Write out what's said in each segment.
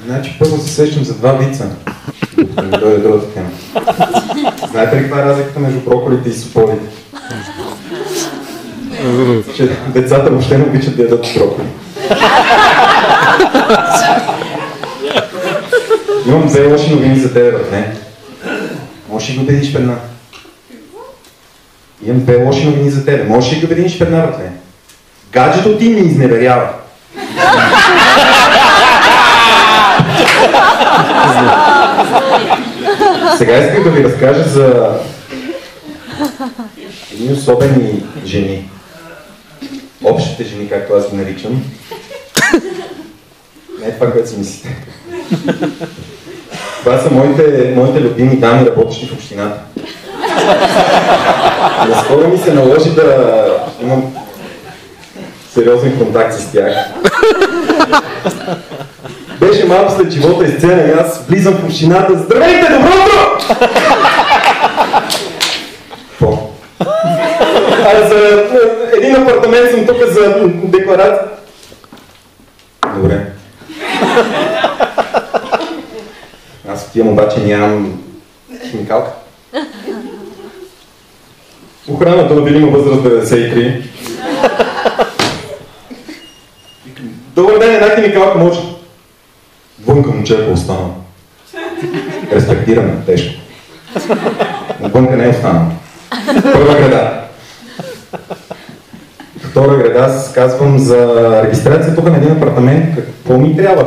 Значи първо се сещам за два вица, да ми дойде другата тема. Знаете ли каква е разликата между броколите и сополите? Че децата въобще не обичат да ядат броколи. Имам две лоши новини за тебе, братле. Можеш ли да убедиш пред нас? Имам две лоши новини за тебе. Можеш ли да убедиш пред нас, братле? Гаджето ти ми изневерява. Сега исках да ви разкажа за едни особени жени. Общите жени, както аз ги наричам. Не е това, което си мислите. Това са моите любими дами, работещи в общината. Наскоро ми се наложи да имам сериозен контакт с тях. Беше малко след живота и сцена и аз влизам в общината. Здравейте, добро утро! Какво? За един апартамент съм тук за декларация. Добре. Аз отивам, обаче нямам химикалка. Охраната на има възраст 93. Добър ден, една химикалка може. Вънка момче е останал. Респектираме, тежко. Вънка не е останал. Първа града. Втора града, аз казвам за регистрация тук на един апартамент. Какво ми трябва?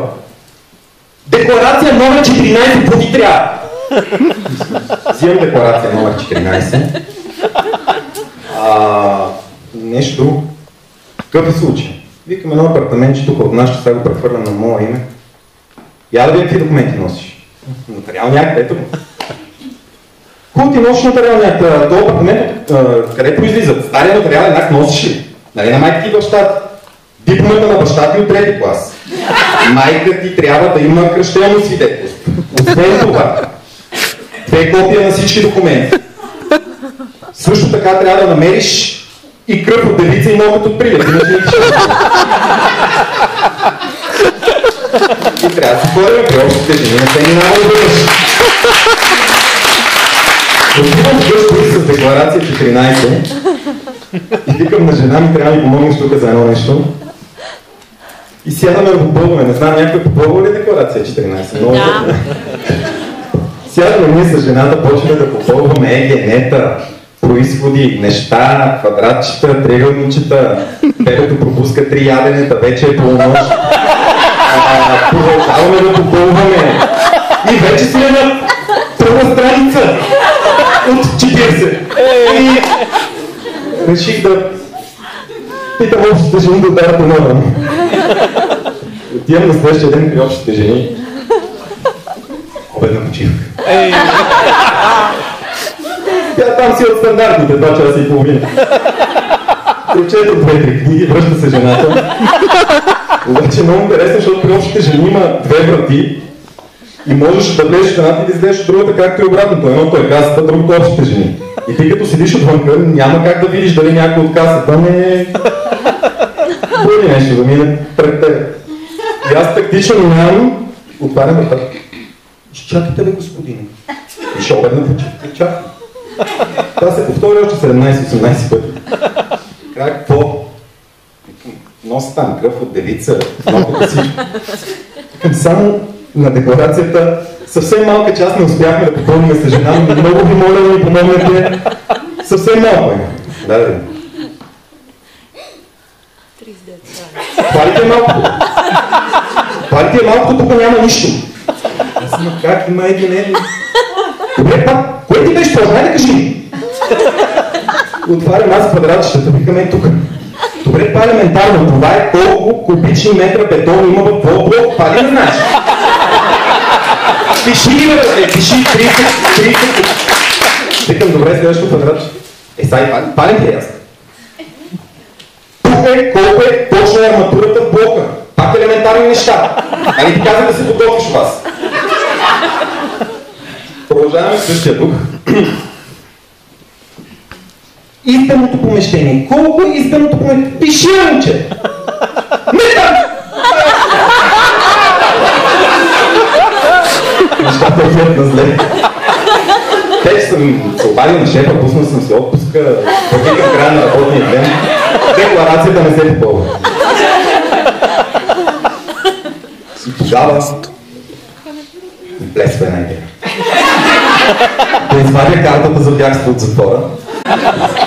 Декларация номер 14, какво ти трябва? Взимам декларация номер 14. Нещо друго. Какъв е случай? Викам едно апартаментче тук от нас, ще сега го прехвърля на моя име. Я да видя какви документи носиш. Нотариалния акт, ето го. Кой ти носиш нотариалния акт? Това апартамент, къде произлизат? Стария нотариален акт носиш ли? Нали на майка ти в щата? Дипломата на баща ти от 3-ти клас. Майка ти трябва да има кръщелно свидетелство. Освен това, 2 копия на всички документи. Също така трябва да намериш и кръв от девица и ногът от прилет. И трябва да се ходим при общите жени, не се минава да бъдеш. Отивам вкъщи с декларация 14 и викам на жена ми, трябва да ми помогнеш тук за едно нещо. И сядаме да попълваме. Не знам, някой попълва ли декларация 14? Много да. Сядаме ние с жената, почваме да попълваме ЕГН-та, произходи, неща, квадратчета, триъгълничета, бебето пропуска 3 яденета, вече е полунощ. Продължаваме да попълваме. И вече сме на първа страница от 40. И реших да питам общите жени да ударят по-нова. Отивам на следващия ден при общите жени. Обедна почивка. Тя там си от стандартните 2 часа и половина. Прочета 2-3 книги, връща се жената. Обаче много интересно, защото при общите жени има 2 врати и можеш да влезеш в едната и да излезеш от другата, както и обратното. Едното е касата, другото е общите жени. И ти като седиш отвънка, няма как да видиш дали някой от касата не бъде нещо да мине пред теб. И аз тактично минавам, отварям врата. Чакайте бе, господине. И ще обедна почивка. Чакай. Това се повтори още 17-18 пъти. Какво? Носи там кръв от девица, много да всичко. Само на декларацията съвсем малка част не успяхме да попълним с жена, но много ви моля да ми помогнете. Съвсем малко е. Да. Това ли ти е малко? Това ли ти е малко, тук няма нищо. Аз съм как има ЕГН. Добре, пак, кое ти беше това? Дай да кажи ми. Отварям аз квадратчетата, викаме тук. Добре, това е елементарно. Това е колко кубични метра бетон има в твоя блок. Това ли не знаеш? Пиши ли бе, пиши 30. Викам, добре, следващото квадратче. Сега това ли ти е ясно? Тук е колко е точно арматурата в блока. Пак елементарни неща. Ами ти казах да се подготвиш вас. Продължаваме същия дух. Избраното помещение. Колко е избраното помещение? Пиши, момче! Не там! нещата отиват на зле. Вече съм се обадил на шефа, пуснал съм си отпуска, въпикам края на работния ден, декларацията не се попълва. И тогава блесва една идея. Да извадя картата за бягство от затвора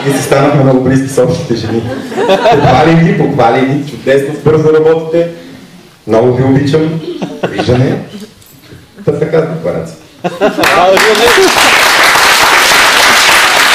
и си станахме много близки с общите жени. Похвали ги, чудесно, бързо работите, много ви обичам, виждане. Така декларация.